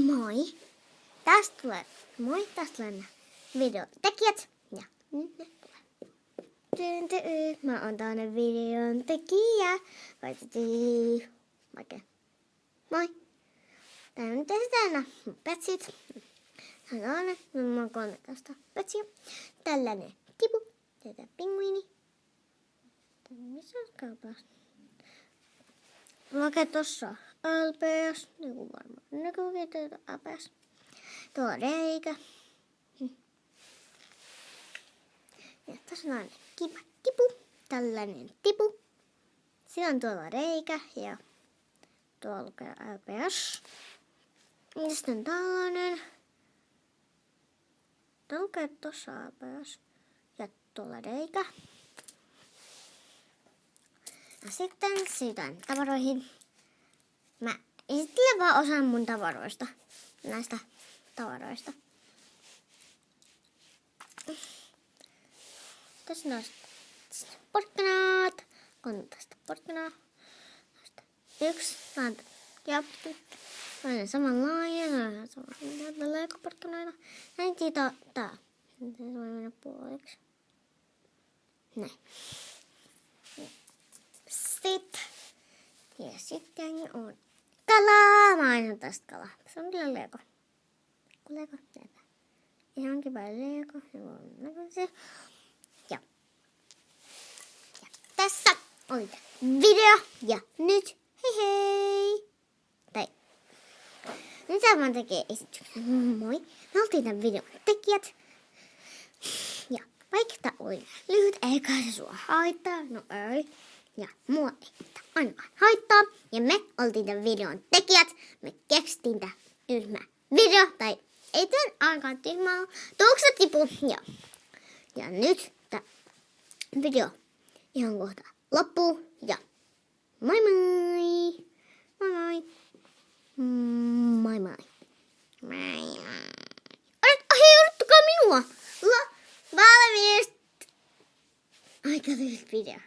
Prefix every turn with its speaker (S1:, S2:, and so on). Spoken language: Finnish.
S1: Moi. Tästä tulee videon tekijät. Ja nyt ne tulee. Mä oon tämmönen videon tekijä. Oikein. Moi. Tää nyt esitellään mun petsit. Tällainen. Mä oon 13 petsiä. Tällainen tipu. Tätä pingviini. Missä on kaupas? Lukee tossa LPS. Joku varmaan näkyykin tätä LPS. Tuolla on reikä. Ja tässä on kiva tipu. Tällainen tipu. Siinä on tuolla reikä ja tuolla lukee LPS. Ja sitten on tällainen. Tuolla lukee tossa LPS. Ja tuolla reikä. Ja sitten siirrytään tavaroihin. Mä esittelen vaan osan mun tavaroista. Näistä tavaroista. Tässä on porkkanat. 13 porkkanaa. Yksi lanta jappi. Toinen samanlainen. Samanlainen leikkoporkkanoita. Näin siitä tää. Se voi mennä puoliksi. Näin. Sitten on kalaa. Mä aina tästä kalaa. Se on kyllä Lego. Lego. Ihan kiva Lego. Ja tässä oli video. Ja nyt hei. Tai nyt mä tekee esityksen. Moi. Me oltiin tämän videon tekijät. Ja vaikka tää oli lyhyt, eikä se sua haittaa. No ei. Ja mua ei ainakaan haittaa. Ja me oltiin tämän videon tekijät. Me keksittiin tää tyhmä video. Tai ei tän ainakaan tyhmää. Tuoksa tipu. Ja nyt tää video ihan kohta loppuu. Ja moi moi. Moi moi. Moi moi. Moi moi. Hei, odottakaa minua. Valmis. Aika lyhyt video.